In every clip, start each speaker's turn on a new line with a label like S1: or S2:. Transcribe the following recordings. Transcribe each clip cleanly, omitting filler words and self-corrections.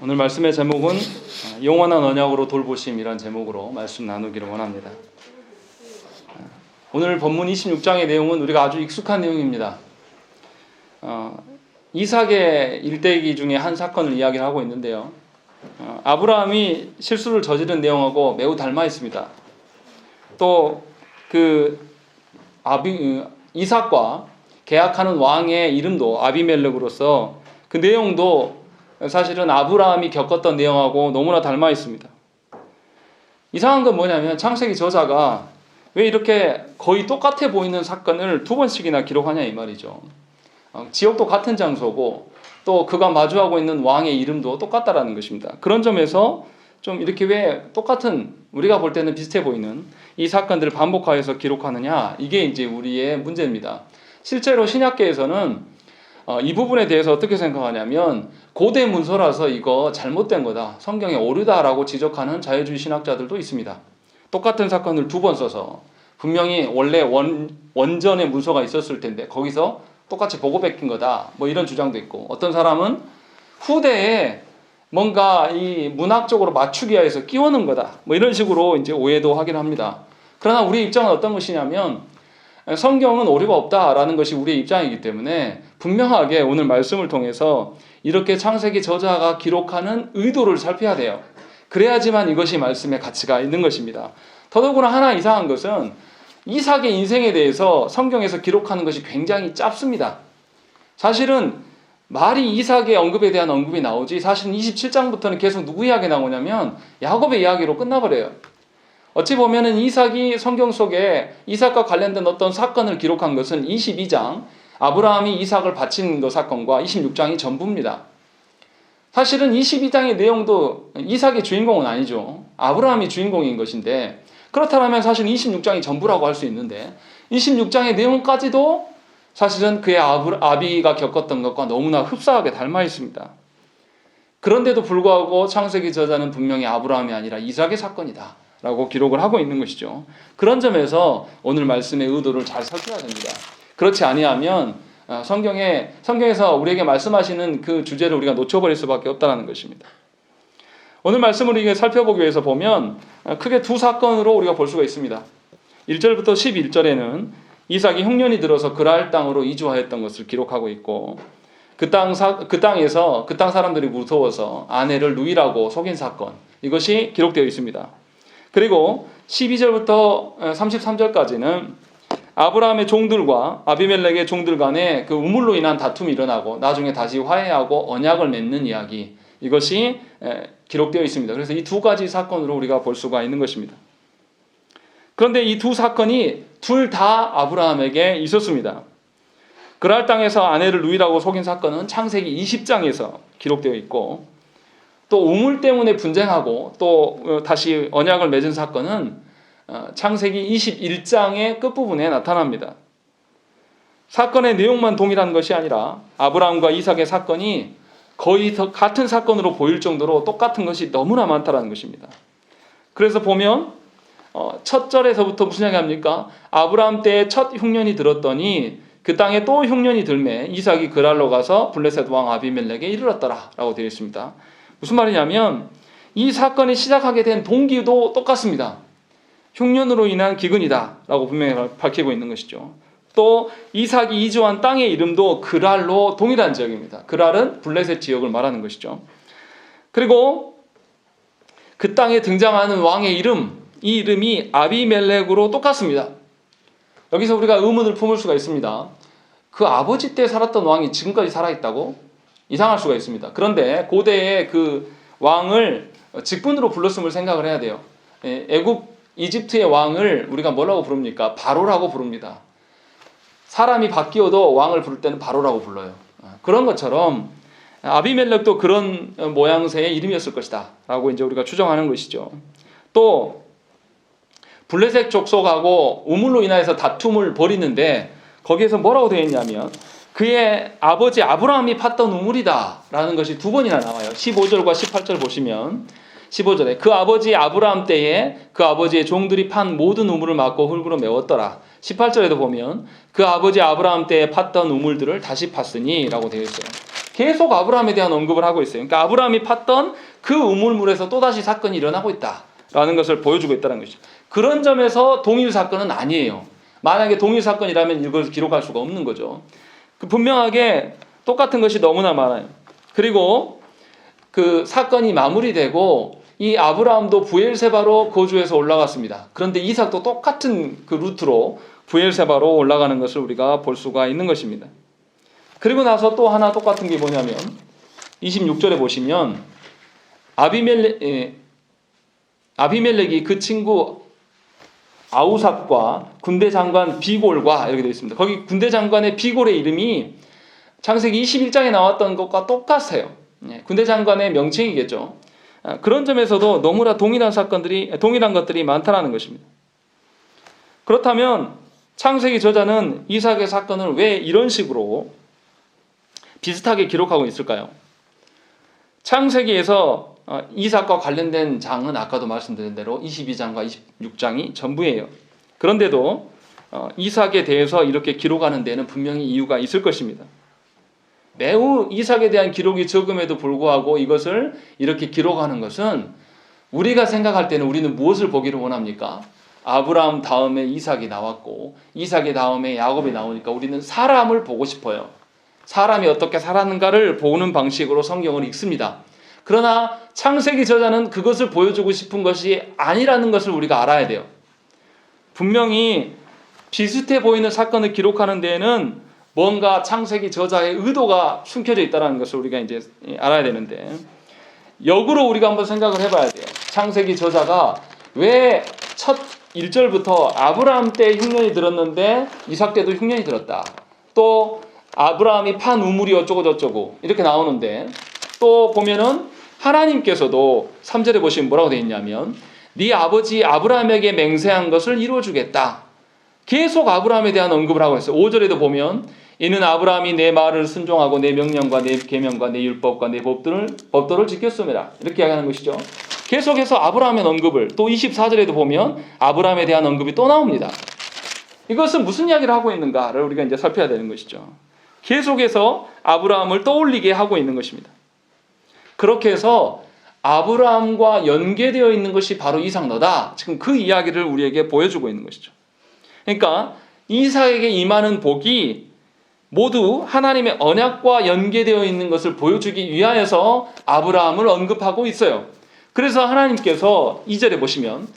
S1: 오늘 말씀의 제목은 영원한 언약으로 돌보심이란 제목으로 말씀 나누기를 원합니다. 오늘 본문 26장의 내용은 우리가 아주 익숙한 내용입니다. 이삭의 일대기 중에 한 사건을 이야기를 하고 있는데요. 아브라함이 실수를 저지른 내용하고 매우 닮아 있습니다. 또 이삭과 계약하는 왕의 이름도 아비멜렉으로서 그 내용도 사실은 아브라함이 겪었던 내용하고 너무나 닮아 있습니다. 이상한 건 뭐냐면 창세기 저자가 왜 이렇게 거의 똑같아 보이는 사건을 두 번씩이나 기록하냐 이 말이죠. 지역도 같은 장소고 또 그가 마주하고 있는 왕의 이름도 똑같다라는 것입니다. 그런 점에서 좀 이렇게 왜 똑같은 우리가 볼 때는 비슷해 보이는 이 사건들을 반복하여서 기록하느냐, 이게 이제 우리의 문제입니다. 실제로 신약계에서는 이 부분에 대해서 어떻게 생각하냐면 고대 문서라서 이거 잘못된 거다, 성경에 오류다라고 지적하는 자유주의 신학자들도 있습니다. 똑같은 사건을 두 번 써서 분명히 원래 원전의 문서가 있었을 텐데 거기서 똑같이 보고 베낀 거다, 뭐 이런 주장도 있고, 어떤 사람은 후대에 뭔가 이 문학적으로 맞추기 위해서 끼워넣은 거다, 뭐 이런 식으로 이제 오해도 하긴 합니다. 그러나 우리의 입장은 어떤 것이냐면 성경은 오류가 없다라는 것이 우리의 입장이기 때문에 분명하게 오늘 말씀을 통해서 이렇게 창세기 저자가 기록하는 의도를 살펴야 돼요. 그래야지만 이것이 말씀의 가치가 있는 것입니다. 더더구나 하나 이상한 것은 이삭의 인생에 대해서 성경에서 기록하는 것이 굉장히 짧습니다. 사실은 말이 이삭의 언급에 대한 언급이 나오지, 사실은 27장부터는 계속 누구 이야기 나오냐면 야곱의 이야기로 끝나버려요. 어찌 보면은 이삭이 성경 속에 이삭과 관련된 어떤 사건을 기록한 것은 22장 아브라함이 이삭을 바친 그 사건과 26장이 전부입니다. 사실은 22장의 내용도 이삭의 주인공은 아니죠. 아브라함이 주인공인 것인데, 그렇다면 사실 26장이 전부라고 할 수 있는데 26장의 내용까지도 사실은 그의 아비가 겪었던 것과 너무나 흡사하게 닮아 있습니다. 그런데도 불구하고 창세기 저자는 분명히 아브라함이 아니라 이삭의 사건이다 라고 기록을 하고 있는 것이죠. 그런 점에서 오늘 말씀의 의도를 잘 살펴야 됩니다. 그렇지 아니하면 성경에서 우리에게 말씀하시는 그 주제를 우리가 놓쳐버릴 수밖에 없다는 것입니다. 오늘 말씀을 우리가 살펴보기 위해서 보면 크게 두 사건으로 우리가 볼 수가 있습니다. 1절부터 11절에는 이삭이 흉년이 들어서 그랄 땅으로 이주하였던 것을 기록하고 있고, 그 땅 사람들이 무서워서 아내를 누이라고 속인 사건, 이것이 기록되어 있습니다. 그리고 12절부터 33절까지는 아브라함의 종들과 아비멜렉의 종들 간에 그 우물로 인한 다툼이 일어나고 나중에 다시 화해하고 언약을 맺는 이야기, 이것이 기록되어 있습니다. 그래서 이 두 가지 사건으로 우리가 볼 수가 있는 것입니다. 그런데 이 두 사건이 둘 다 아브라함에게 있었습니다. 그랄 땅에서 아내를 누이라고 속인 사건은 창세기 20장에서 기록되어 있고, 또 우물 때문에 분쟁하고 또 다시 언약을 맺은 사건은 창세기 21장의 끝부분에 나타납니다. 사건의 내용만 동일한 것이 아니라 아브라함과 이삭의 사건이 거의 같은 사건으로 보일 정도로 똑같은 것이 너무나 많다는 것입니다. 그래서 보면 첫 절에서부터 무슨 이야기합니까? 아브라함 때에 첫 흉년이 들었더니 그 땅에 또 흉년이 들매 이삭이 그랄로 가서 블레셋 왕 아비멜렉에 이르렀더라 라고 되어 있습니다. 무슨 말이냐면 이 사건이 시작하게 된 동기도 똑같습니다. 흉년으로 인한 기근이다 라고 분명히 밝히고 있는 것이죠. 또 이삭이 이주한 땅의 이름도 그랄로 동일한 지역입니다. 그랄은 블레셋 지역을 말하는 것이죠. 그리고 그 땅에 등장하는 왕의 이름, 이 이름이 아비멜렉으로 똑같습니다. 여기서 우리가 의문을 품을 수가 있습니다. 그 아버지 때 살았던 왕이 지금까지 살아있다고? 이상할 수가 있습니다. 그런데 고대의 그 왕을 직분으로 불렀음을 생각을 해야 돼요. 이집트의 왕을 우리가 뭐라고 부릅니까? 바로라고 부릅니다. 사람이 바뀌어도 왕을 부를 때는 바로라고 불러요. 그런 것처럼 아비멜렉도 그런 모양새의 이름이었을 것이다 라고 이제 우리가 추정하는 것이죠. 또 블레셋 족속하고 우물로 인해서 다툼을 벌이는데 거기에서 뭐라고 되어 있냐면 그의 아버지 아브라함이 팠던 우물이다 라는 것이 두 번이나 나와요. 15절과 18절 보시면 15절에 그 아버지 아브라함 때에 그 아버지의 종들이 판 모든 우물을 막고 흙으로 메웠더라. 18절에도 보면 그 아버지 아브라함 때에 팠던 우물들을 다시 팠으니 라고 되어 있어요. 계속 아브라함에 대한 언급을 하고 있어요. 그러니까 아브라함이 팠던 그 우물물에서 또다시 사건이 일어나고 있다라는 것을 보여주고 있다는 것이죠. 그런 점에서 동일 사건은 아니에요. 만약에 동일 사건이라면 이걸 기록할 수가 없는 거죠. 분명하게 똑같은 것이 너무나 많아요. 그리고 그 사건이 마무리되고 이 아브라함도 부엘세바로 거주해서 올라갔습니다. 그런데 이삭도 똑같은 그 루트로 부엘세바로 올라가는 것을 우리가 볼 수가 있는 것입니다. 그리고 나서 또 하나 똑같은 게 뭐냐면 26절에 보시면 아비멜렉이 그 친구 아우삽과 군대 장관 비골과 이렇게 되어 있습니다. 거기 군대 장관의 비골의 이름이 창세기 21장에 나왔던 것과 똑같아요. 군대 장관의 명칭이겠죠. 그런 점에서도 너무나 동일한 것들이 많다는 것입니다. 그렇다면 창세기 저자는 이삭의 사건을 왜 이런 식으로 비슷하게 기록하고 있을까요? 창세기에서 이삭과 관련된 장은 아까도 말씀드린 대로 22장과 26장이 전부예요. 그런데도 이삭에 대해서 이렇게 기록하는 데는 분명히 이유가 있을 것입니다. 매우 이삭에 대한 기록이 적음에도 불구하고 이것을 이렇게 기록하는 것은 우리가 생각할 때는 우리는 무엇을 보기를 원합니까? 아브라함 다음에 이삭이 나왔고 이삭의 다음에 야곱이 나오니까 우리는 사람을 보고 싶어요. 사람이 어떻게 살았는가를 보는 방식으로 성경을 읽습니다. 그러나 창세기 저자는 그것을 보여주고 싶은 것이 아니라는 것을 우리가 알아야 돼요. 분명히 비슷해 보이는 사건을 기록하는 데에는 뭔가 창세기 저자의 의도가 숨겨져 있다는 것을 우리가 이제 알아야 되는데, 역으로 우리가 한번 생각을 해봐야 돼요. 창세기 저자가 왜 첫 1절부터 아브라함 때 흉년이 들었는데 이삭 때도 흉년이 들었다, 또 아브라함이 판 우물이 어쩌고 저쩌고 이렇게 나오는데, 또 보면은 하나님께서도 3절에 보시면 뭐라고 되어 있냐면 네 아버지 아브라함에게 맹세한 것을 이루어주겠다. 계속 아브라함에 대한 언급을 하고 있어요. 5절에도 보면 이는 아브라함이 내 말을 순종하고 내 명령과 내 계명과 내 율법과 내 법도를 지켰음이라, 이렇게 이야기하는 것이죠. 계속해서 아브라함의 언급을, 또 24절에도 보면 아브라함에 대한 언급이 또 나옵니다. 이것은 무슨 이야기를 하고 있는가를 우리가 이제 살펴야 되는 것이죠. 계속해서 아브라함을 떠올리게 하고 있는 것입니다. 그렇게 해서 아브라함과 연계되어 있는 것이 바로 이삭 너다, 지금 그 이야기를 우리에게 보여주고 있는 것이죠. 그러니까 이삭에게 임하는 복이 모두 하나님의 언약과 연계되어 있는 것을 보여주기 위하여서 아브라함을 언급하고 있어요. 그래서 하나님께서 2절에 보시면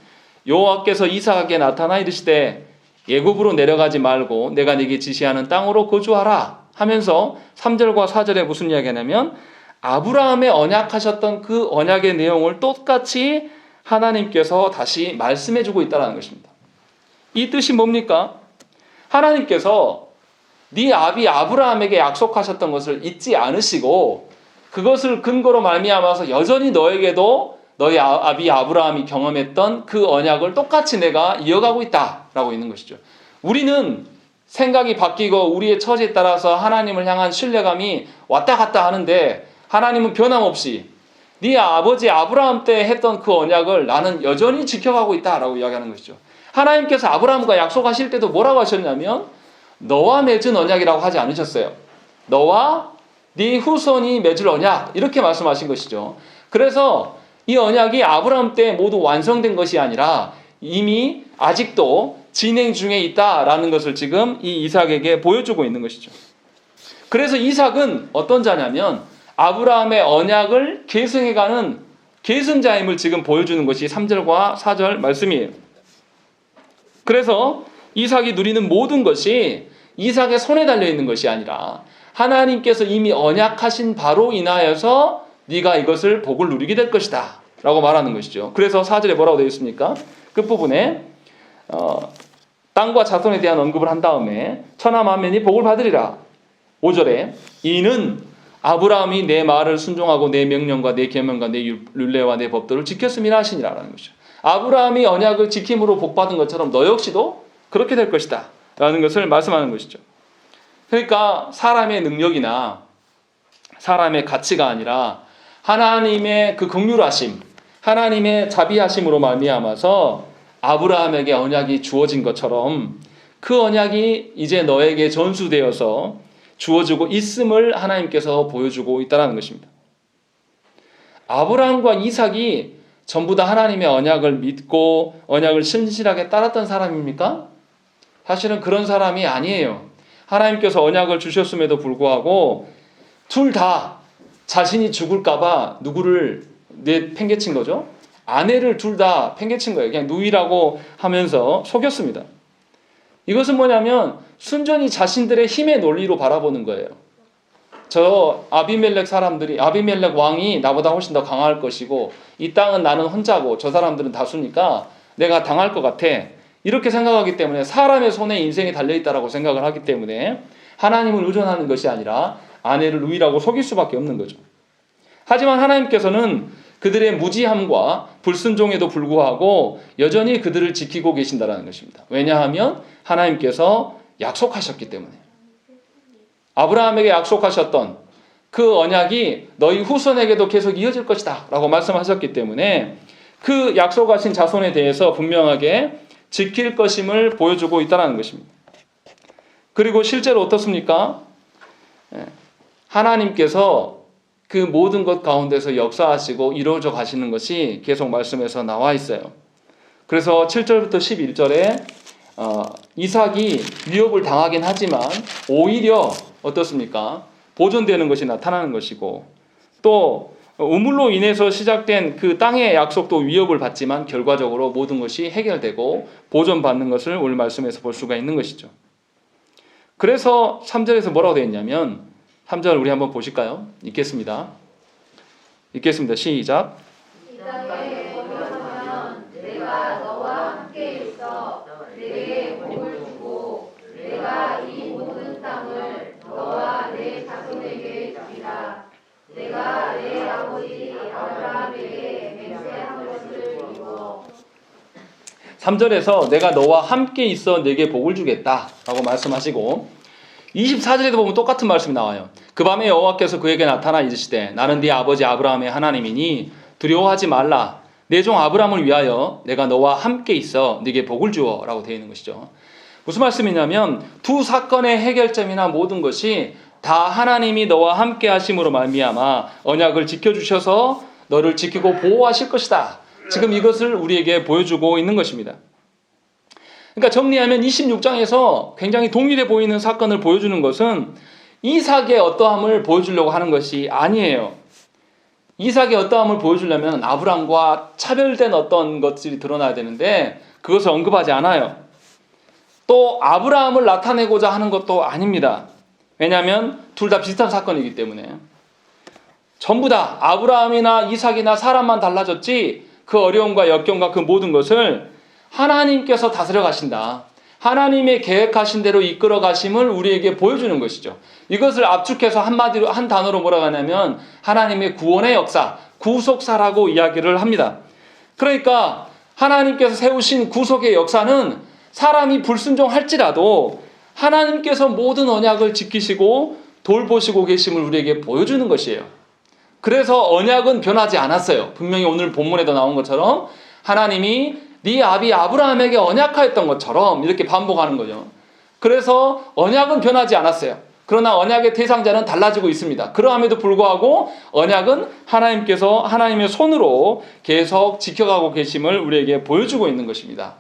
S1: 여호와께서 이삭에게 나타나 이르시되 예굽으로 내려가지 말고 내가 네게 지시하는 땅으로 거주하라 하면서 3절과 4절에 무슨 이야기냐면 아브라함의 언약하셨던 그 언약의 내용을 똑같이 하나님께서 다시 말씀해주고 있다는 것입니다. 이 뜻이 뭡니까? 하나님께서 네 아비 아브라함에게 약속하셨던 것을 잊지 않으시고 그것을 근거로 말미암아서 여전히 너에게도 너희 아비 아브라함이 경험했던 그 언약을 똑같이 내가 이어가고 있다라고 있는 것이죠. 우리는 생각이 바뀌고 우리의 처지에 따라서 하나님을 향한 신뢰감이 왔다 갔다 하는데, 하나님은 변함없이 네 아버지 아브라함 때 했던 그 언약을 나는 여전히 지켜가고 있다라고 이야기하는 것이죠. 하나님께서 아브라함과 약속하실 때도 뭐라고 하셨냐면 너와 맺은 언약이라고 하지 않으셨어요. 너와 네 후손이 맺을 언약, 이렇게 말씀하신 것이죠. 그래서 이 언약이 아브라함 때 모두 완성된 것이 아니라 이미 아직도 진행 중에 있다라는 것을 지금 이 이삭에게 보여주고 있는 것이죠. 그래서 이삭은 어떤 자냐면 아브라함의 언약을 계승해가는 계승자임을 지금 보여주는 것이 3절과 4절 말씀이에요. 그래서 이삭이 누리는 모든 것이 이삭의 손에 달려있는 것이 아니라 하나님께서 이미 언약하신 바로 인하여서 네가 이것을 복을 누리게 될 것이다 라고 말하는 것이죠. 그래서 4절에 뭐라고 되어 있습니까? 끝부분에 땅과 자손에 대한 언급을 한 다음에 천하 만민이 복을 받으리라. 5절에 이는 아브라함이 내 말을 순종하고 내 명령과 내 계명과 내 율례와 내 법도를 지켰음이라 하시니라라는 것이죠. 아브라함이 언약을 지킴으로 복받은 것처럼 너 역시도 그렇게 될 것이다 라는 것을 말씀하는 것이죠. 그러니까 사람의 능력이나 사람의 가치가 아니라 하나님의 그 긍휼하심, 하나님의 자비하심으로 말미암아서 아브라함에게 언약이 주어진 것처럼 그 언약이 이제 너에게 전수되어서 주어지고 있음을 하나님께서 보여주고 있다는 것입니다. 아브라함과 이삭이 전부 다 하나님의 언약을 믿고 언약을 신실하게 따랐던 사람입니까? 사실은 그런 사람이 아니에요. 하나님께서 언약을 주셨음에도 불구하고 둘 다 자신이 죽을까봐 누구를 팽개친 거죠? 아내를 둘 다 팽개친 거예요. 그냥 누이라고 하면서 속였습니다. 이것은 뭐냐면 순전히 자신들의 힘의 논리로 바라보는 거예요. 저 아비멜렉 왕이 나보다 훨씬 더 강할 것이고 이 땅은 나는 혼자고 저 사람들은 다수니까 내가 당할 것 같아. 이렇게 생각하기 때문에 사람의 손에 인생이 달려있다라고 생각을 하기 때문에 하나님을 의존하는 것이 아니라 아내를 누이라고 속일 수밖에 없는 거죠. 하지만 하나님께서는 그들의 무지함과 불순종에도 불구하고 여전히 그들을 지키고 계신다는 것입니다. 왜냐하면 하나님께서 약속하셨기 때문에. 아브라함에게 약속하셨던 그 언약이 너희 후손에게도 계속 이어질 것이다 라고 말씀하셨기 때문에 그 약속하신 자손에 대해서 분명하게 지킬 것임을 보여주고 있다는 것입니다. 그리고 실제로 어떻습니까? 하나님께서 그 모든 것 가운데서 역사하시고 이루어져 가시는 것이 계속 말씀에서 나와 있어요. 그래서 7절부터 11절에 이삭이 위협을 당하긴 하지만 오히려 어떻습니까? 보존되는 것이 나타나는 것이고 또 우물로 인해서 시작된 그 땅의 약속도 위협을 받지만 결과적으로 모든 것이 해결되고 보존받는 것을 오늘 말씀에서 볼 수가 있는 것이죠. 그래서 3절에서 뭐라고 되어 있냐면 3절 우리 한번 보실까요? 읽겠습니다. 시작.
S2: 이 땅에 거주하면 내가 너와 함께 있어 내게 복을 주고 내가 이 모든 땅을 너와 내 자손에게 주리라. 내가 내 아버지 아브라함에게 맹세한 것을 이루어.
S1: 3절에서 내가 너와 함께 있어 내게 복을 주겠다 라고 말씀하시고 24절에도 보면 똑같은 말씀이 나와요. 그 밤에 여호와께서 그에게 나타나 이르시되 나는 네 아버지 아브라함의 하나님이니 두려워하지 말라. 내 종 아브라함을 위하여 내가 너와 함께 있어 네게 복을 주어 라고 되어 있는 것이죠. 무슨 말씀이냐면 두 사건의 해결점이나 모든 것이 다 하나님이 너와 함께 하심으로 말미암아 언약을 지켜주셔서 너를 지키고 보호하실 것이다. 지금 이것을 우리에게 보여주고 있는 것입니다. 그러니까 정리하면 26장에서 굉장히 동일해 보이는 사건을 보여주는 것은 이삭의 어떠함을 보여주려고 하는 것이 아니에요. 이삭의 어떠함을 보여주려면 아브람과 차별된 어떤 것들이 드러나야 되는데 그것을 언급하지 않아요. 또 아브라함을 나타내고자 하는 것도 아닙니다. 왜냐하면 둘 다 비슷한 사건이기 때문에. 전부 다 아브라함이나 이삭이나 사람만 달라졌지 그 어려움과 역경과 그 모든 것을 하나님께서 다스려 가신다. 하나님의 계획하신 대로 이끌어 가심을 우리에게 보여주는 것이죠. 이것을 압축해서 한마디로 한 단어로 뭐라고 하냐면 하나님의 구원의 역사, 구속사라고 이야기를 합니다. 그러니까 하나님께서 세우신 구속의 역사는 사람이 불순종할지라도 하나님께서 모든 언약을 지키시고 돌보시고 계심을 우리에게 보여주는 것이에요. 그래서 언약은 변하지 않았어요. 분명히 오늘 본문에도 나온 것처럼 하나님이 네 아비 아브라함에게 언약하였던 것처럼 이렇게 반복하는 거죠. 그래서 언약은 변하지 않았어요. 그러나 언약의 대상자는 달라지고 있습니다. 그러함에도 불구하고 언약은 하나님께서 하나님의 손으로 계속 지켜가고 계심을 우리에게 보여주고 있는 것입니다.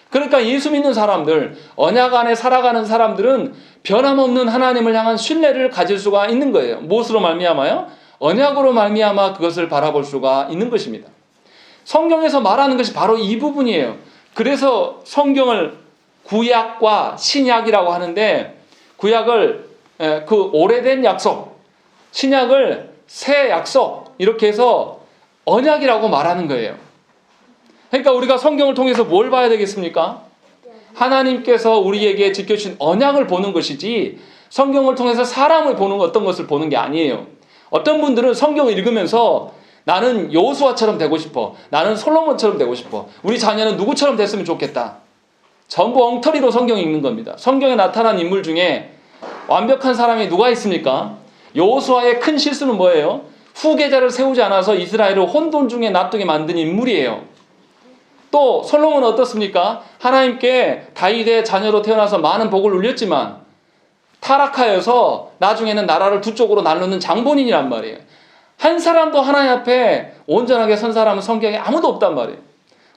S1: 그러니까 예수 믿는 사람들, 언약 안에 살아가는 사람들은 변함없는 하나님을 향한 신뢰를 가질 수가 있는 거예요. 무엇으로 말미암아요? 언약으로 말미암아 그것을 바라볼 수가 있는 것입니다. 성경에서 말하는 것이 바로 이 부분이에요. 그래서 성경을 구약과 신약이라고 하는데 구약을 그 오래된 약속, 신약을 새 약속 이렇게 해서 언약이라고 말하는 거예요. 그러니까 우리가 성경을 통해서 뭘 봐야 되겠습니까? 하나님께서 우리에게 지켜주신 언약을 보는 것이지 성경을 통해서 사람을 보는 어떤 것을 보는 게 아니에요. 어떤 분들은 성경을 읽으면서 나는 여호수아처럼 되고 싶어. 나는 솔로몬처럼 되고 싶어. 우리 자녀는 누구처럼 됐으면 좋겠다. 전부 엉터리로 성경 읽는 겁니다. 성경에 나타난 인물 중에 완벽한 사람이 누가 있습니까? 여호수아의 큰 실수는 뭐예요? 후계자를 세우지 않아서 이스라엘을 혼돈 중에 놔두게 만든 인물이에요. 또 솔로몬은 어떻습니까? 하나님께 다윗의 자녀로 태어나서 많은 복을 누렸지만 타락하여서 나중에는 나라를 두 쪽으로 나누는 장본인이란 말이에요. 한 사람도 하나님 앞에 온전하게 선 사람은 성경에 아무도 없단 말이에요.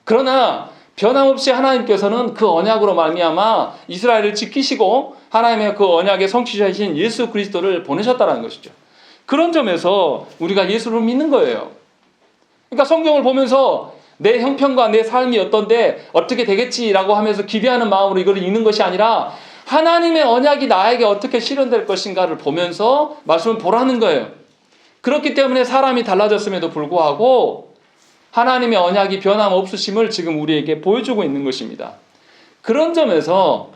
S1: 그러나 변함없이 하나님께서는 그 언약으로 말미암아 이스라엘을 지키시고 하나님의 그 언약의 성취자이신 예수 그리스도를 보내셨다는 것이죠. 그런 점에서 우리가 예수를 믿는 거예요. 그러니까 성경을 보면서 내 형편과 내 삶이 어떤데 어떻게 되겠지라고 하면서 기대하는 마음으로 이걸 읽는 것이 아니라 하나님의 언약이 나에게 어떻게 실현될 것인가를 보면서 말씀을 보라는 거예요. 그렇기 때문에 사람이 달라졌음에도 불구하고 하나님의 언약이 변함없으심을 지금 우리에게 보여주고 있는 것입니다. 그런 점에서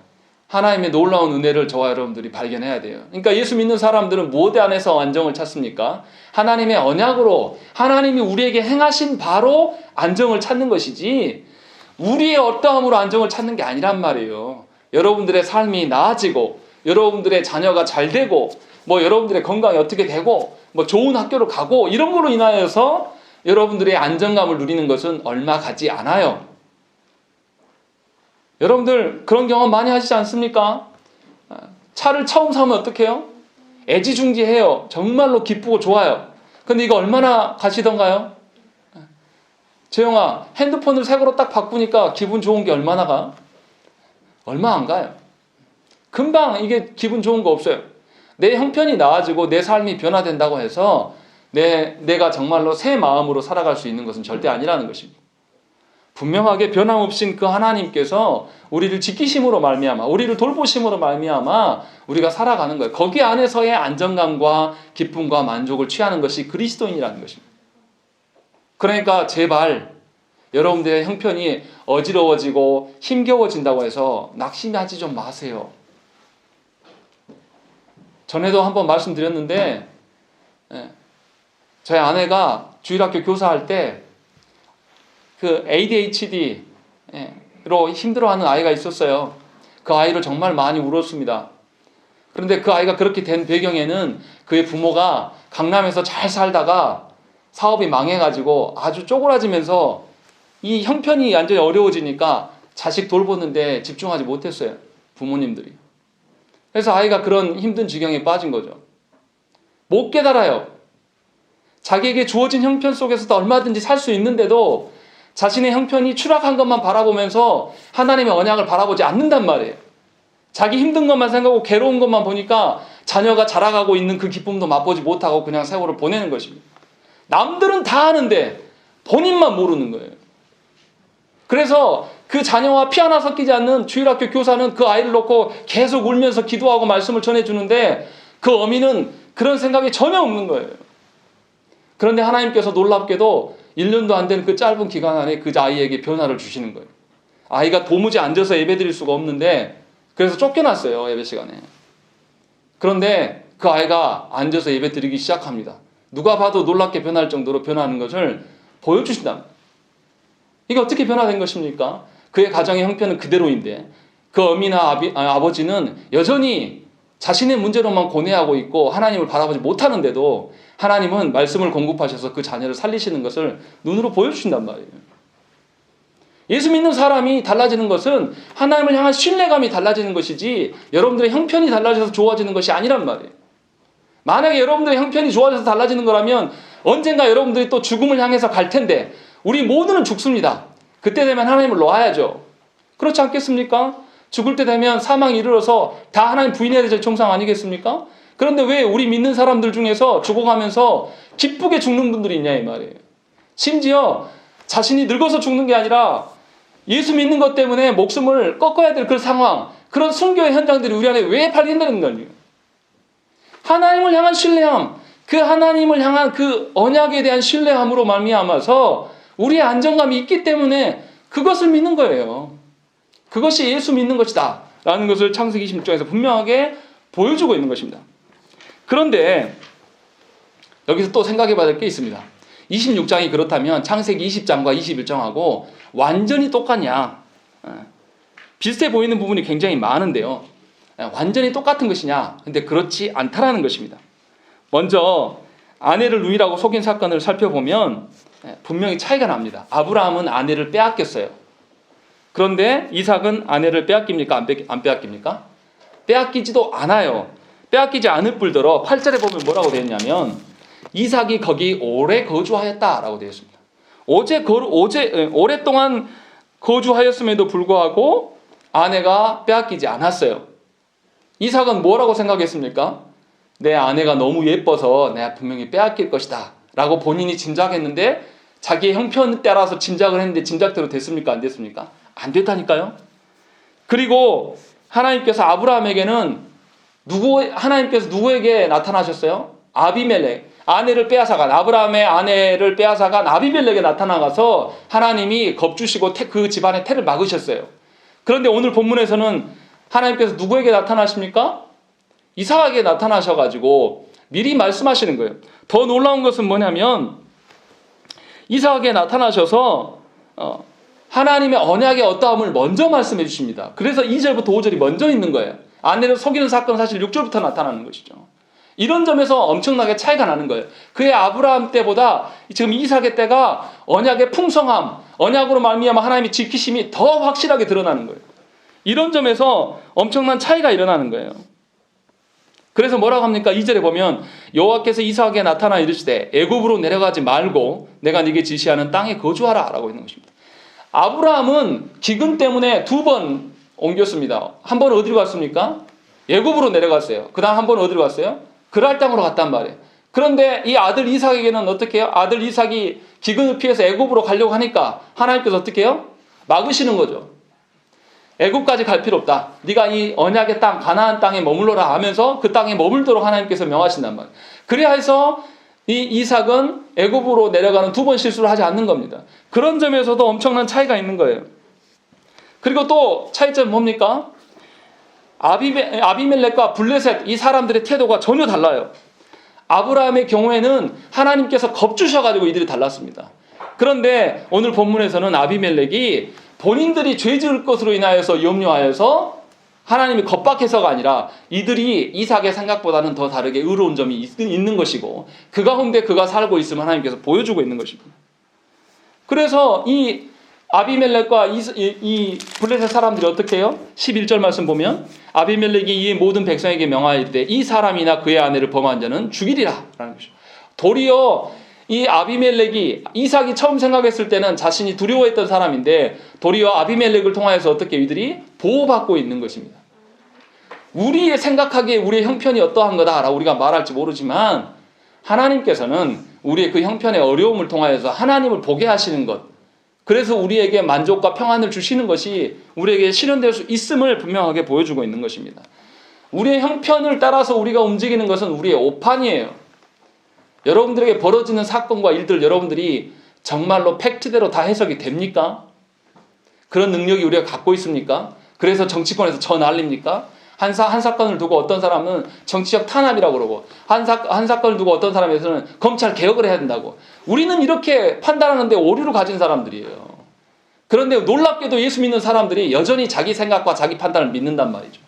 S1: 하나님의 놀라운 은혜를 저와 여러분들이 발견해야 돼요. 그러니까 예수 믿는 사람들은 무엇 안에서 안정을 찾습니까? 하나님의 언약으로 하나님이 우리에게 행하신 바로 안정을 찾는 것이지 우리의 어떠함으로 안정을 찾는 게 아니란 말이에요. 여러분들의 삶이 나아지고 여러분들의 자녀가 잘 되고 여러분들의 건강이 어떻게 되고 좋은 학교를 가고 이런 거로 인하여서 여러분들의 안정감을 누리는 것은 얼마 가지 않아요. 여러분들 그런 경험 많이 하시지 않습니까? 차를 처음 사면 어떻게 해요? 애지중지해요. 정말로 기쁘고 좋아요. 근데 이거 얼마나 가시던가요? 재영아, 핸드폰을 새 거로 딱 바꾸니까 기분 좋은 게 얼마나 가? 얼마 안 가요. 금방 이게 기분 좋은 거 없어요. 내 형편이 나아지고 내 삶이 변화된다고 해서 내가 정말로 새 마음으로 살아갈 수 있는 것은 절대 아니라는 것입니다. 분명하게 변함없인 그 하나님께서 우리를 지키심으로 말미암아 우리를 돌보심으로 말미암아 우리가 살아가는 거예요. 거기 안에서의 안정감과 기쁨과 만족을 취하는 것이 그리스도인이라는 것입니다. 그러니까 제발 여러분들의 형편이 어지러워지고 힘겨워진다고 해서 낙심하지 좀 마세요. 전에도 한번 말씀드렸는데 저희 아내가 주일학교 교사할 때 그 ADHD로 힘들어하는 아이가 있었어요. 그 아이를 정말 많이 울었습니다. 그런데 그 아이가 그렇게 된 배경에는 그의 부모가 강남에서 잘 살다가 사업이 망해가지고 아주 쪼그라지면서 이 형편이 완전히 어려워지니까 자식 돌보는데 집중하지 못했어요. 부모님들이. 그래서 아이가 그런 힘든 지경에 빠진 거죠. 못 깨달아요. 자기에게 주어진 형편 속에서도 얼마든지 살 수 있는데도 자신의 형편이 추락한 것만 바라보면서 하나님의 언약을 바라보지 않는단 말이에요. 자기 힘든 것만 생각하고 괴로운 것만 보니까 자녀가 자라가고 있는 그 기쁨도 맛보지 못하고 그냥 세월을 보내는 것입니다. 남들은 다 아는데 본인만 모르는 거예요. 그래서 그 자녀와 피 하나 섞이지 않는 주일학교 교사는 그 아이를 놓고 계속 울면서 기도하고 말씀을 전해주는데 그 어미는 그런 생각이 전혀 없는 거예요. 그런데 하나님께서 놀랍게도 1년도 안 된 그 짧은 기간 안에 그 아이에게 변화를 주시는 거예요. 아이가 도무지 앉아서 예배 드릴 수가 없는데 그래서 쫓겨났어요. 예배 시간에. 그런데 그 아이가 앉아서 예배 드리기 시작합니다. 누가 봐도 놀랍게 변할 정도로 변하는 것을 보여주신다. 이게 어떻게 변화된 것입니까? 그의 가정의 형편은 그대로인데 그 어미나 아버지는 여전히 자신의 문제로만 고뇌하고 있고 하나님을 바라보지 못하는데도 하나님은 말씀을 공급하셔서 그 자녀를 살리시는 것을 눈으로 보여주신단 말이에요. 예수 믿는 사람이 달라지는 것은 하나님을 향한 신뢰감이 달라지는 것이지 여러분들의 형편이 달라져서 좋아지는 것이 아니란 말이에요. 만약에 여러분들의 형편이 좋아져서 달라지는 거라면 언젠가 여러분들이 또 죽음을 향해서 갈 텐데 우리 모두는 죽습니다. 그때 되면 하나님을 놓아야죠. 그렇지 않겠습니까? 죽을 때 되면 사망이 이르러서 다 하나님 부인해야 될 총상 아니겠습니까? 그런데 왜 우리 믿는 사람들 중에서 죽어가면서 기쁘게 죽는 분들이 있냐 이 말이에요. 심지어 자신이 늙어서 죽는 게 아니라 예수 믿는 것 때문에 목숨을 꺾어야 될 그런 상황, 그런 순교의 현장들이 우리 안에 왜 발견되는 거예요? 하나님을 향한 신뢰함, 그 하나님을 향한 그 언약에 대한 신뢰함으로 말미암아서 우리의 안정감이 있기 때문에 그것을 믿는 거예요. 그것이 예수 믿는 것이다 라는 것을 창세기 26장에서 분명하게 보여주고 있는 것입니다. 그런데 여기서 또 생각해 봐야 될 게 있습니다. 26장이 그렇다면 창세기 20장과 21장하고 완전히 똑같냐? 비슷해 보이는 부분이 굉장히 많은데요. 완전히 똑같은 것이냐? 근데 그렇지 않다라는 것입니다. 먼저 아내를 누이라고 속인 사건을 살펴보면 분명히 차이가 납니다. 아브라함은 아내를 빼앗겼어요. 그런데 이삭은 아내를 빼앗깁니까? 안 빼앗깁니까? 빼앗기지도 않아요. 빼앗기지 않을 뿐더러 8절에 보면 뭐라고 되어 있냐면 이삭이 거기 오래 거주하였다라고 되어 있습니다. 오랫동안 거주하였음에도 불구하고 아내가 빼앗기지 않았어요. 이삭은 뭐라고 생각했습니까? 내 아내가 너무 예뻐서 내가 분명히 빼앗길 것이다 라고 본인이 짐작했는데 자기의 형편에 따라서 짐작을 했는데 짐작대로 됐습니까? 안 됐습니까? 안 됐다니까요. 그리고 하나님께서 아브라함에게는 하나님께서 누구에게 나타나셨어요? 아비멜렉, 아내를 빼앗아간, 아브라함의 아내를 빼앗아간 아비멜렉에 나타나가서 하나님이 겁주시고 그 집안의 태를 막으셨어요. 그런데 오늘 본문에서는 하나님께서 누구에게 나타나십니까? 이삭에게 나타나셔가지고 미리 말씀하시는 거예요. 더 놀라운 것은 뭐냐면 이삭에게 나타나셔서 하나님의 언약의 어떠함을 먼저 말씀해 주십니다. 그래서 2절부터 5절이 먼저 있는 거예요. 아내를 속이는 사건은 사실 6절부터 나타나는 것이죠. 이런 점에서 엄청나게 차이가 나는 거예요. 그의 아브라함 때보다 지금 이삭의 때가 언약의 풍성함, 언약으로 말미암아 하나님의 지키심이 더 확실하게 드러나는 거예요. 이런 점에서 엄청난 차이가 일어나는 거예요. 그래서 뭐라고 합니까? 2절에 보면 여호와께서 이삭에게 나타나 이르시되 애굽으로 내려가지 말고 내가 네게 지시하는 땅에 거주하라 라고 있는 것입니다. 아브라함은 기근 때문에 2번 옮겼습니다. 한 번 어디로 갔습니까? 애굽으로 내려갔어요. 그 다음 한 번 어디로 갔어요? 그랄 땅으로 갔단 말이에요. 그런데 이 아들 이삭에게는 어떻게 해요? 아들 이삭이 기근을 피해서 애굽으로 가려고 하니까 하나님께서 어떻게 해요? 막으시는 거죠. 애굽까지 갈 필요 없다. 네가 이 언약의 땅 가나안 땅에 머물러라 하면서 그 땅에 머물도록 하나님께서 명하신단 말이에요. 그래야 해서 이 이삭은 애굽으로 내려가는 2번 실수를 하지 않는 겁니다. 그런 점에서도 엄청난 차이가 있는 거예요. 그리고 또 차이점은 뭡니까? 아비멜렉과 블레셋 이 사람들의 태도가 전혀 달라요. 아브라함의 경우에는 하나님께서 겁주셔가지고 이들이 달랐습니다. 그런데 오늘 본문에서는 아비멜렉이 본인들이 죄 지을 것으로 인하여서 염려하여서 하나님이 겁박해서가 아니라 이들이 이삭의 생각보다는 더 다르게 의로운 점이 있는 것이고 그 가운데 그가 살고 있으면 하나님께서 보여주고 있는 것입니다. 그래서 이 아비멜렉과 이 블레셋 사람들이 어떻게 해요? 11절 말씀 보면 아비멜렉이 이 모든 백성에게 명하였되 이 사람이나 그의 아내를 범한 자는 죽이리라 라는 것이죠. 도리어 이 아비멜렉이 이삭이 처음 생각했을 때는 자신이 두려워했던 사람인데 도리어 아비멜렉을 통하여서 어떻게 이들이 보호받고 있는 것입니다. 우리의 생각하기에 우리의 형편이 어떠한 거다라고 우리가 말할지 모르지만 하나님께서는 우리의 그 형편의 어려움을 통하여서 하나님을 보게 하시는 것, 그래서 우리에게 만족과 평안을 주시는 것이 우리에게 실현될 수 있음을 분명하게 보여주고 있는 것입니다. 우리의 형편을 따라서 우리가 움직이는 것은 우리의 오판이에요. 여러분들에게 벌어지는 사건과 일들 여러분들이 정말로 팩트대로 다 해석이 됩니까? 그런 능력이 우리가 갖고 있습니까? 그래서 정치권에서 저 난립니까? 한 사건을 두고 어떤 사람은 정치적 탄압이라고 그러고 한 사건을 두고 어떤 사람에서는 검찰 개혁을 해야 된다고. 우리는 이렇게 판단하는데 오류를 가진 사람들이에요. 그런데 놀랍게도 예수 믿는 사람들이 여전히 자기 생각과 자기 판단을 믿는단 말이죠.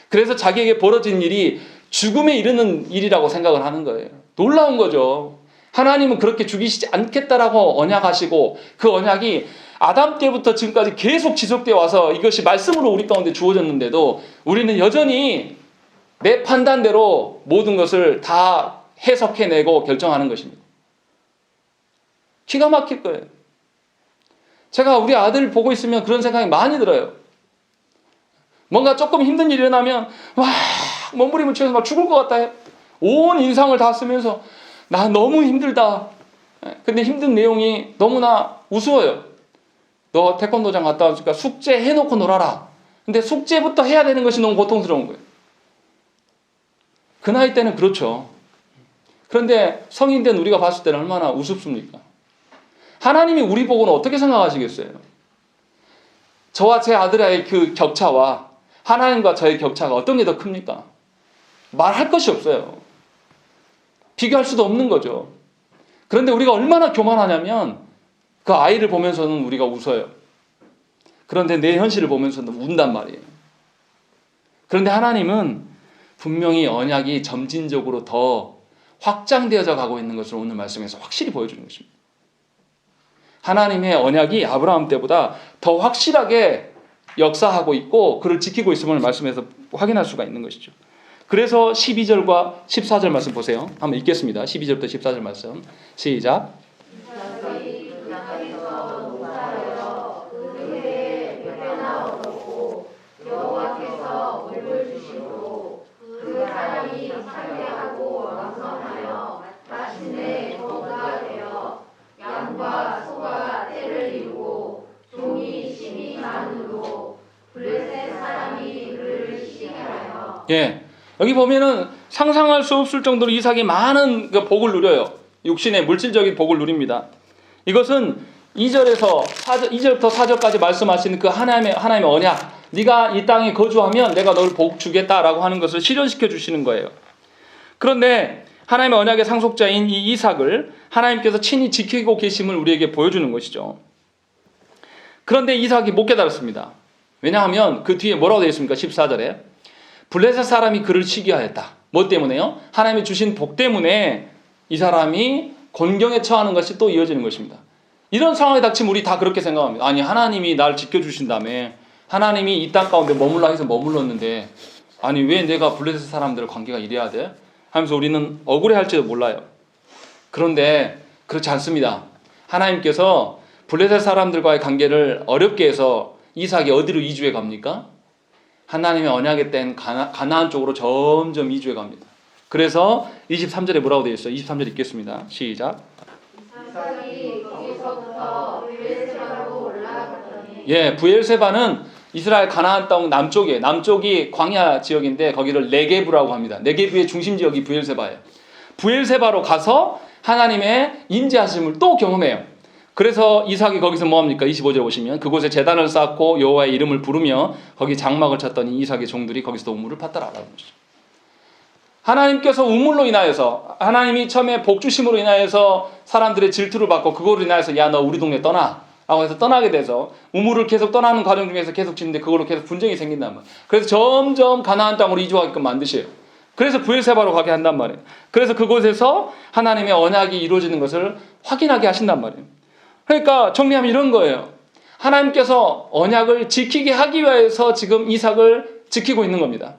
S1: 그래서 자기에게 벌어진 일이 죽음에 이르는 일이라고 생각을 하는 거예요. 놀라운 거죠. 하나님은 그렇게 죽이시지 않겠다라고 언약하시고 그 언약이 아담 때부터 지금까지 계속 지속되어 와서 이것이 말씀으로 우리 가운데 주어졌는데도 우리는 여전히 내 판단대로 모든 것을 다 해석해내고 결정하는 것입니다. 기가 막힐 거예요. 제가 우리 아들 보고 있으면 그런 생각이 많이 들어요. 뭔가 조금 힘든 일이 일어나면 와 몸부림을 치면서 막 죽을 것 같다 해요. 온 인상을 다 쓰면서 나 너무 힘들다. 근데 힘든 내용이 너무나 우스워요. 너 태권도장 갔다 왔으니까 숙제 해놓고 놀아라. 근데 숙제부터 해야 되는 것이 너무 고통스러운 거예요. 그 나이 때는 그렇죠. 그런데 성인 된 우리가 봤을 때는 얼마나 우습습니까? 하나님이 우리 보고는 어떻게 생각하시겠어요? 저와 제 아들의 그 격차와 하나님과 저의 격차가 어떤 게 더 큽니까? 말할 것이 없어요. 비교할 수도 없는 거죠. 그런데 우리가 얼마나 교만하냐면 그 아이를 보면서는 우리가 웃어요. 그런데 내 현실을 보면서는 운단 말이에요. 그런데 하나님은 분명히 언약이 점진적으로 더 확장되어져 가고 있는 것을 오늘 말씀에서 확실히 보여주는 것입니다. 하나님의 언약이 아브라함 때보다 더 확실하게 역사하고 있고 그를 지키고 있음을 말씀에서 확인할 수가 있는 것이죠. 그래서 12절과 14절 말씀 보세요. 한번 읽겠습니다. 12절부터 14절 말씀. 시작. 예, 여기 보면은 상상할 수 없을 정도로 이삭이 많은 그 복을 누려요. 육신의 물질적인 복을 누립니다. 이것은 2절부터 4절까지 말씀하시는 그 하나님의 언약, 네가 이 땅에 거주하면 내가 너를 복 주겠다라고 하는 것을 실현시켜 주시는 거예요. 그런데 하나님의 언약의 상속자인 이 이삭을 하나님께서 친히 지키고 계심을 우리에게 보여주는 것이죠. 그런데 이삭이 못 깨달았습니다. 왜냐하면 그 뒤에 뭐라고 되어 있습니까? 14절에 블레셋 사람이 그를 시기하였다. 뭐 때문에요? 하나님이 주신 복 때문에 이 사람이 곤경에 처하는 것이 또 이어지는 것입니다. 이런 상황에 닥치면 우리 다 그렇게 생각합니다. 아니, 하나님이 날 지켜주신다며, 하나님이 이 땅 가운데 머물라 해서 머물렀는데, 아니 왜 내가 블레셋 사람들 관계가 이래야 돼? 하면서 우리는 억울해할지도 몰라요. 그런데 그렇지 않습니다. 하나님께서 블레셋 사람들과의 관계를 어렵게 해서 이삭이 어디로 이주해 갑니까? 하나님의 언약에 뗀 가나안 쪽으로 점점 이주해 갑니다. 그래서 23절에 뭐라고 되어 있어요? 23절 읽겠습니다. 시작.
S2: 이삭이 거기서부터 브엘세바로 올라갔더니
S1: 예, 브엘세바는 이스라엘 가나안 땅 남쪽이 광야 지역인데 거기를 네게브라고 합니다. 네게브의 중심 지역이 브엘세바예요. 브엘세바로 가서 하나님의 임재하심을 또 경험해요. 그래서 이삭이 거기서 뭐합니까? 25절 보시면 그곳에 제단을 쌓고 여호와의 이름을 부르며 거기 장막을 쳤더니 이삭의 종들이 거기서 우물을 팠더라라는 것이죠. 하나님께서 우물로 인하여서, 하나님이 처음에 복 주심으로 인하여서 사람들의 질투를 받고 그거로 인하여서 야 너 우리 동네 떠나 라고 해서 떠나게 돼서 우물을 계속 떠나는 과정 중에서 계속 짓는데 그걸로 계속 분쟁이 생긴단 말이에요. 그래서 점점 가나안 땅으로 이주하게끔 만드셔요. 그래서 브엘세바로 가게 한단 말이에요. 그래서 그곳에서 하나님의 언약이 이루어지는 것을 확인하게 하신단 말이에요. 그러니까 정리하면 이런 거예요. 하나님께서 언약을 지키게 하기 위해서 지금 이삭을 지키고 있는 겁니다.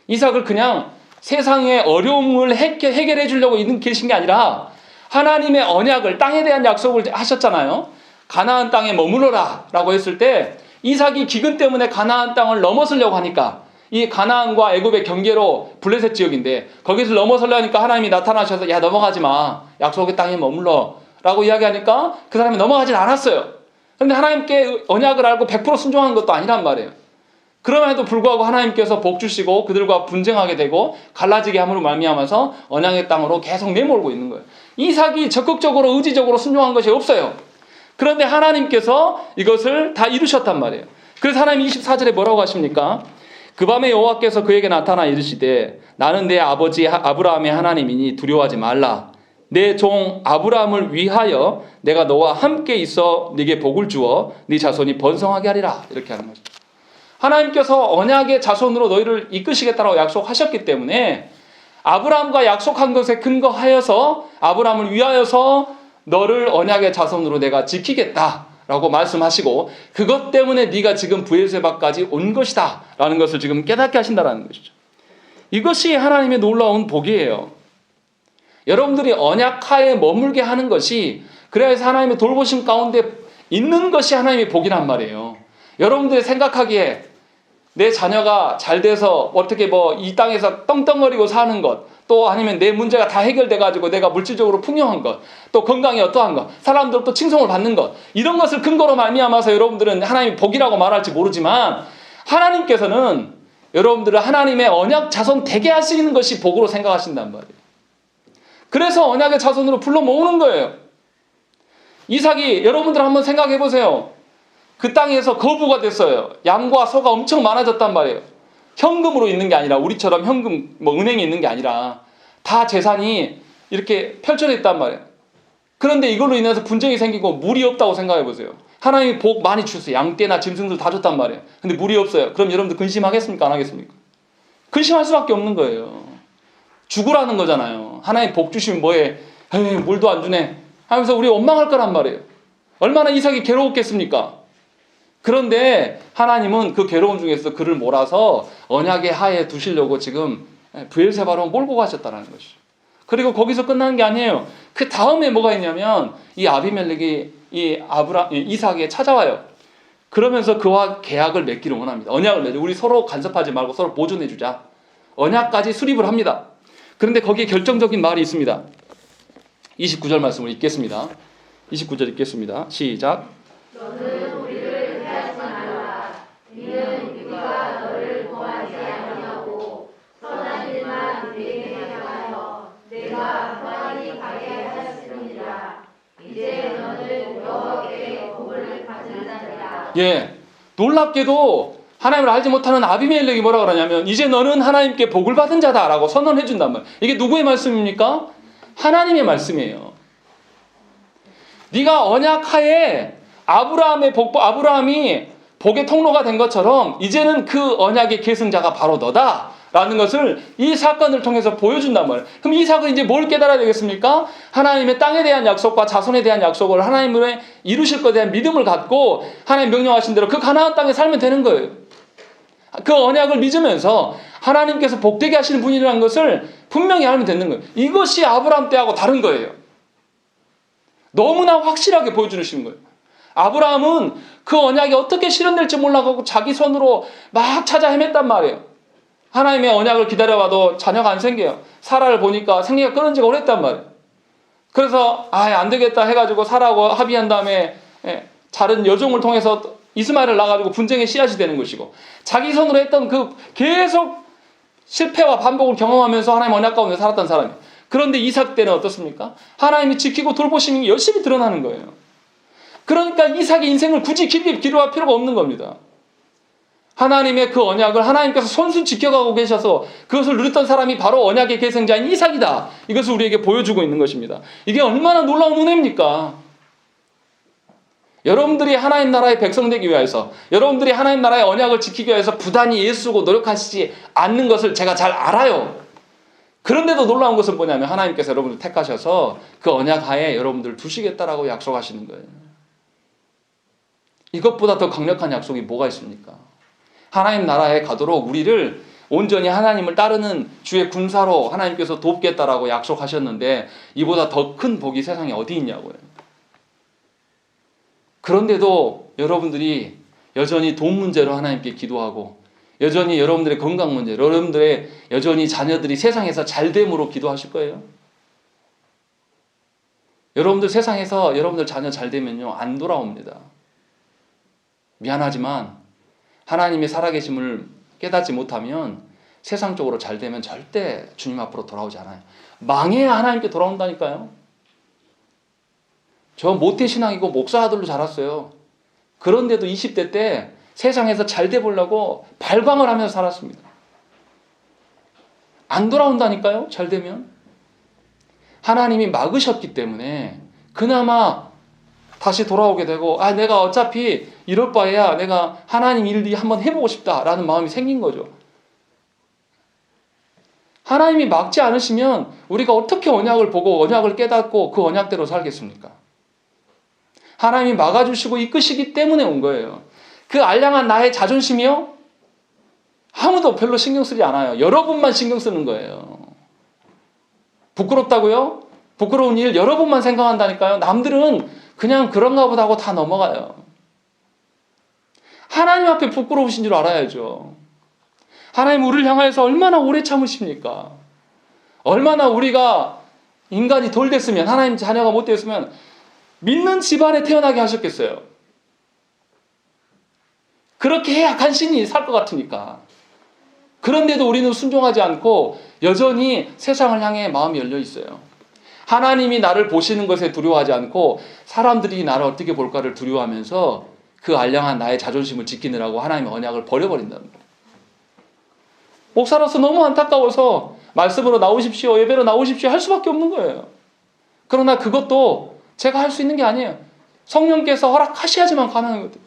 S1: 이삭을 그냥 세상의 어려움을 해결해 주려고 계신 게 아니라 하나님의 언약을, 땅에 대한 약속을 하셨잖아요. 가나안 땅에 머무르라 라고 했을 때 이삭이 기근 때문에 가나안 땅을 넘어서려고 하니까, 이 가나안과 애굽의 경계로 블레셋 지역인데 거기서 넘어서려고 하니까 하나님이 나타나셔서 야 넘어가지 마, 약속의 땅에 머물러 라고 이야기하니까 그 사람이 넘어가진 않았어요. 그런데 하나님께 언약을 알고 100% 순종한 것도 아니란 말이에요. 그럼에도 불구하고 하나님께서 복 주시고 그들과 분쟁하게 되고 갈라지게 함으로 말미암아서 언약의 땅으로 계속 내몰고 있는 거예요. 이삭이 적극적으로 의지적으로 순종한 것이 없어요. 그런데 하나님께서 이것을 다 이루셨단 말이에요. 그래서 하나님 24절에 뭐라고 하십니까? 그 밤에 여호와께서 그에게 나타나 이르시되 나는 내 아버지 아브라함의 하나님이니 두려워하지 말라. 내 종 아브라함을 위하여 내가 너와 함께 있어 네게 복을 주어 네 자손이 번성하게 하리라. 이렇게 하는 거죠. 하나님께서 언약의 자손으로 너희를 이끄시겠다라고 약속하셨기 때문에 아브라함과 약속한 것에 근거하여서 아브라함을 위하여서 너를 언약의 자손으로 내가 지키겠다라고 말씀하시고 그것 때문에 네가 지금 브엘세바까지 온 것이다 라는 것을 지금 깨닫게 하신다는 것이죠. 이것이 하나님의 놀라운 복이에요. 여러분들이 언약하에 머물게 하는 것이, 그래서 하나님의 돌보심 가운데 있는 것이 하나님의 복이란 말이에요. 여러분들이 생각하기에 내 자녀가 잘 돼서 어떻게 이 땅에서 떵떵거리고 사는 것, 또 아니면 내 문제가 다 해결돼 가지고 내가 물질적으로 풍요한 것, 또 건강이 어떠한 것, 사람들로부터 칭송을 받는 것, 이런 것을 근거로 말미암아서 여러분들은 하나님의 복이라고 말할지 모르지만 하나님께서는 여러분들을 하나님의 언약 자손 되게 하시는 것이 복으로 생각하신단 말이에요. 그래서 언약의 자손으로 불러 모으는 거예요. 이삭이, 여러분들 한번 생각해 보세요. 그 땅에서 거부가 됐어요. 양과 소가 엄청 많아졌단 말이에요. 현금으로 있는 게 아니라, 우리처럼 현금 은행에 있는 게 아니라 다 재산이 이렇게 펼쳐져 있단 말이에요. 그런데 이걸로 인해서 분쟁이 생기고 물이 없다고 생각해 보세요. 하나님이 복 많이 주셨어요. 양떼나 짐승들 다 줬단 말이에요. 근데 물이 없어요. 그럼 여러분들 근심하겠습니까? 안 하겠습니까? 근심할 수밖에 없는 거예요. 죽으라는 거잖아요. 하나님 복 주시면 뭐해? 에이, 물도 안 주네 하면서 우리 원망할 거란 말이에요. 얼마나 이삭이 괴로웠겠습니까? 그런데 하나님은 그 괴로움 중에서 그를 몰아서 언약의 하에 두시려고 지금 브엘세바로 몰고 가셨다는 것이죠. 그리고 거기서 끝나는 게 아니에요. 그 다음에 뭐가 있냐면 이 아비멜렉이 이 이삭에게 찾아와요. 그러면서 그와 계약을 맺기를 원합니다. 언약을 맺어. 우리 서로 간섭하지 말고 서로 보존해 주자. 언약까지 수립을 합니다. 그런데 거기에 결정적인 말이 있습니다. 29절 말씀을 읽겠습니다. 29절 읽겠습니다. 시작.
S2: 너는 우리를 해하지 말라. 이는 우리가 너를 구하지 아니하고 선한 일만 우리에게 행하여 내가 평안히 가게 하였음이니라. 이제 너는 여호와께 복을 받을 자리라.
S1: 예, 놀랍게도 하나님을 알지 못하는 아비멜렉이 뭐라 그러냐면 이제 너는 하나님께 복을 받은 자다라고 선언해 준단 말이에요. 이게 누구의 말씀입니까? 하나님의 말씀이에요. 네가 언약하에 아브라함이 복의 통로가 된 것처럼 이제는 그 언약의 계승자가 바로 너다라는 것을 이 사건을 통해서 보여준단 말이에요. 그럼 이삭은 이제 뭘 깨달아야 되겠습니까? 하나님의 땅에 대한 약속과 자손에 대한 약속을 하나님의 이루실 것에 대한 믿음을 갖고 하나님 명령하신 대로 그 가나안 땅에 살면 되는 거예요. 그 언약을 믿으면서 하나님께서 복되게 하시는 분이라는 것을 분명히 알면 되는 거예요. 이것이 아브라함 때하고 다른 거예요. 너무나 확실하게 보여주시는 거예요. 아브라함은 그 언약이 어떻게 실현될지 몰라가고 자기 손으로 막 찾아 헤맸단 말이에요. 하나님의 언약을 기다려봐도 자녀가 안 생겨요. 사라를 보니까 생리가 끊은 지가 오랬단 말이에요. 그래서 안 되겠다 해가지고 사라하고 합의한 다음에 다른 여종을 통해서 이스마엘을 낳아가지고 분쟁의 씨앗이 되는 것이고, 자기 손으로 했던 그 계속 실패와 반복을 경험하면서 하나님 언약 가운데 살았던 사람이에요. 그런데 이삭 때는 어떻습니까? 하나님이 지키고 돌보심이 열심히 드러나는 거예요. 그러니까 이삭의 인생을 굳이 길게 기도할 필요가 없는 겁니다. 하나님의 그 언약을 하나님께서 손수 지켜가고 계셔서 그것을 누렸던 사람이 바로 언약의 계승자인 이삭이다. 이것을 우리에게 보여주고 있는 것입니다. 이게 얼마나 놀라운 은혜입니까? 여러분들이 하나님 나라의 백성 되기 위해서, 여러분들이 하나님 나라의 언약을 지키기 위해서 부단히 애쓰고 노력하시지 않는 것을 제가 잘 알아요. 그런데도 놀라운 것은 뭐냐면 하나님께서 여러분들 택하셔서 그 언약 하에 여러분들 두시겠다라고 약속하시는 거예요. 이것보다 더 강력한 약속이 뭐가 있습니까? 하나님 나라에 가도록 우리를 온전히 하나님을 따르는 주의 군사로 하나님께서 돕겠다라고 약속하셨는데 이보다 더 큰 복이 세상에 어디 있냐고요. 그런데도 여러분들이 여전히 돈 문제로 하나님께 기도하고, 여전히 여러분들의 건강 문제, 여러분들의 여전히 자녀들이 세상에서 잘됨으로 기도하실 거예요. 여러분들 세상에서 여러분들 자녀 잘되면요 안 돌아옵니다. 미안하지만 하나님의 살아계심을 깨닫지 못하면 세상적으로 잘되면 절대 주님 앞으로 돌아오지 않아요. 망해야 하나님께 돌아온다니까요. 저 모태신앙이고 목사 아들로 자랐어요. 그런데도 20대 때 세상에서 잘 돼 보려고 발광을 하면서 살았습니다. 안 돌아온다니까요. 잘 되면. 하나님이 막으셨기 때문에 그나마 다시 돌아오게 되고, 내가 어차피 이럴 바에야 내가 하나님 일 한번 해보고 싶다라는 마음이 생긴 거죠. 하나님이 막지 않으시면 우리가 어떻게 언약을 보고 언약을 깨닫고 그 언약대로 살겠습니까? 하나님이 막아주시고 이끄시기 때문에 온 거예요. 그 알량한 나의 자존심이요? 아무도 별로 신경 쓰지 않아요. 여러분만 신경 쓰는 거예요. 부끄럽다고요? 부끄러운 일 여러분만 생각한다니까요. 남들은 그냥 그런가 보다 하고 다 넘어가요. 하나님 앞에 부끄러우신 줄 알아야죠. 하나님 우리를 향하여서 얼마나 오래 참으십니까? 얼마나 우리가 인간이 덜 됐으면, 하나님 자녀가 못 됐으면 믿는 집안에 태어나게 하셨겠어요. 그렇게 약한 신이 살 것 같으니까. 그런데도 우리는 순종하지 않고 여전히 세상을 향해 마음이 열려 있어요. 하나님이 나를 보시는 것에 두려워하지 않고 사람들이 나를 어떻게 볼까를 두려워하면서 그 알량한 나의 자존심을 지키느라고 하나님의 언약을 버려버린다는 거예요. 목사로서 너무 안타까워서 말씀으로 나오십시오, 예배로 나오십시오 할 수밖에 없는 거예요. 그러나 그것도 제가 할 수 있는 게 아니에요. 성령께서 허락하셔야지만 가능한 거예요.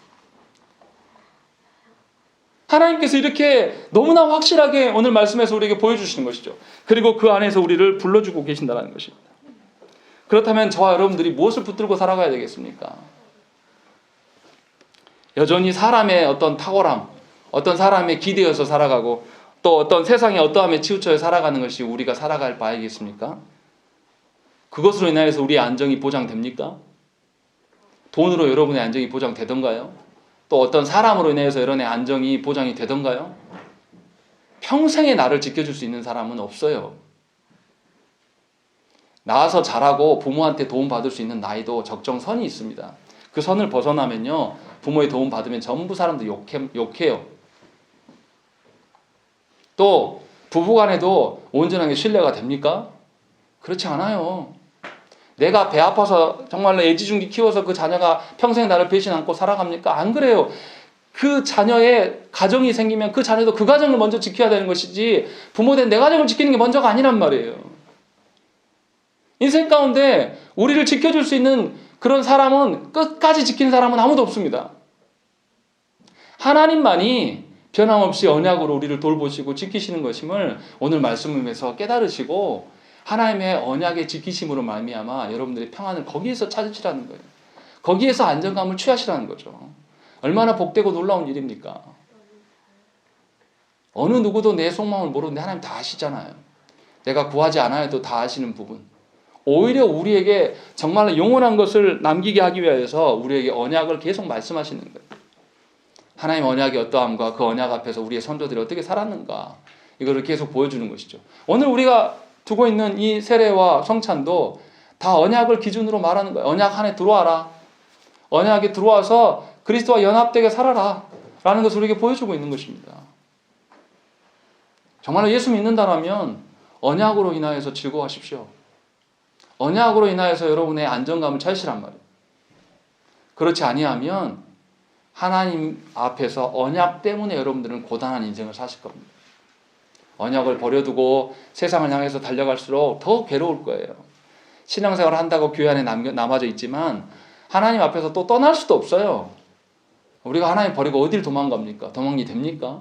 S1: 하나님께서 이렇게 너무나 확실하게 오늘 말씀에서 우리에게 보여주시는 것이죠. 그리고 그 안에서 우리를 불러주고 계신다는 것입니다. 그렇다면 저와 여러분들이 무엇을 붙들고 살아가야 되겠습니까? 여전히 사람의 어떤 탁월함, 어떤 사람의 기대어서 살아가고 또 어떤 세상의 어떠함에 치우쳐 살아가는 것이 우리가 살아갈 바이겠습니까? 그것으로 인하여서 우리의 안정이 보장됩니까? 돈으로 여러분의 안정이 보장되던가요? 또 어떤 사람으로 인해서 여러분의 안정이 보장이 되던가요? 평생에 나를 지켜줄 수 있는 사람은 없어요. 나와서 자라고 부모한테 도움받을 수 있는 나이도 적정선이 있습니다. 그 선을 벗어나면요, 부모의 도움 받으면 전부 사람들 욕해요. 또 부부간에도 온전하게 신뢰가 됩니까? 그렇지 않아요. 내가 배 아파서 정말로 애지중지 키워서 그 자녀가 평생 나를 배신 않고 살아갑니까? 안 그래요. 그 자녀의 가정이 생기면 그 자녀도 그 가정을 먼저 지켜야 되는 것이지 부모된 내 가정을 지키는 게 먼저가 아니란 말이에요. 인생 가운데 우리를 지켜줄 수 있는 그런 사람은, 끝까지 지키는 사람은 아무도 없습니다. 하나님만이 변함없이 언약으로 우리를 돌보시고 지키시는 것임을 오늘 말씀에서 깨달으시고 하나님의 언약의 지키심으로 말미암아 여러분들의 평안을 거기에서 찾으시라는 거예요. 거기에서 안정감을 취하시라는 거죠. 얼마나 복되고 놀라운 일입니까? 어느 누구도 내 속마음을 모르는데 하나님 다 아시잖아요. 내가 구하지 않아도 다 아시는 부분. 오히려 우리에게 정말 영원한 것을 남기게 하기 위해서 우리에게 언약을 계속 말씀하시는 거예요. 하나님의 언약이 어떠함과 그 언약 앞에서 우리의 선조들이 어떻게 살았는가, 이거를 계속 보여주는 것이죠. 오늘 우리가 두고 있는 이 세례와 성찬도 다 언약을 기준으로 말하는 거예요. 언약 안에 들어와라. 언약에 들어와서 그리스도와 연합되게 살아라 라는 것을 우리에게 보여주고 있는 것입니다. 정말로 예수 믿는다라면 언약으로 인하여서 즐거워하십시오. 언약으로 인하여서 여러분의 안정감을 찾으시란 말이에요. 그렇지 아니하면 하나님 앞에서 언약 때문에 여러분들은 고단한 인생을 사실 겁니다. 언약을 버려두고 세상을 향해서 달려갈수록 더 괴로울 거예요. 신앙생활을 한다고 교회 안에 남아져 있지만 하나님 앞에서 또 떠날 수도 없어요. 우리가 하나님 버리고 어디를 도망갑니까? 도망이 됩니까?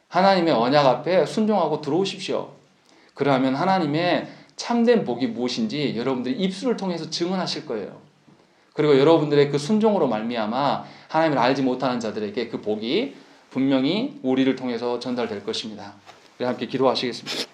S1: 하나님의 언약 앞에 순종하고 들어오십시오. 그러면 하나님의 참된 복이 무엇인지 여러분들이 입술을 통해서 증언하실 거예요. 그리고 여러분들의 그 순종으로 말미암아 하나님을 알지 못하는 자들에게 그 복이 분명히 우리를 통해서 전달될 것입니다. 우리 함께 기도하시겠습니다.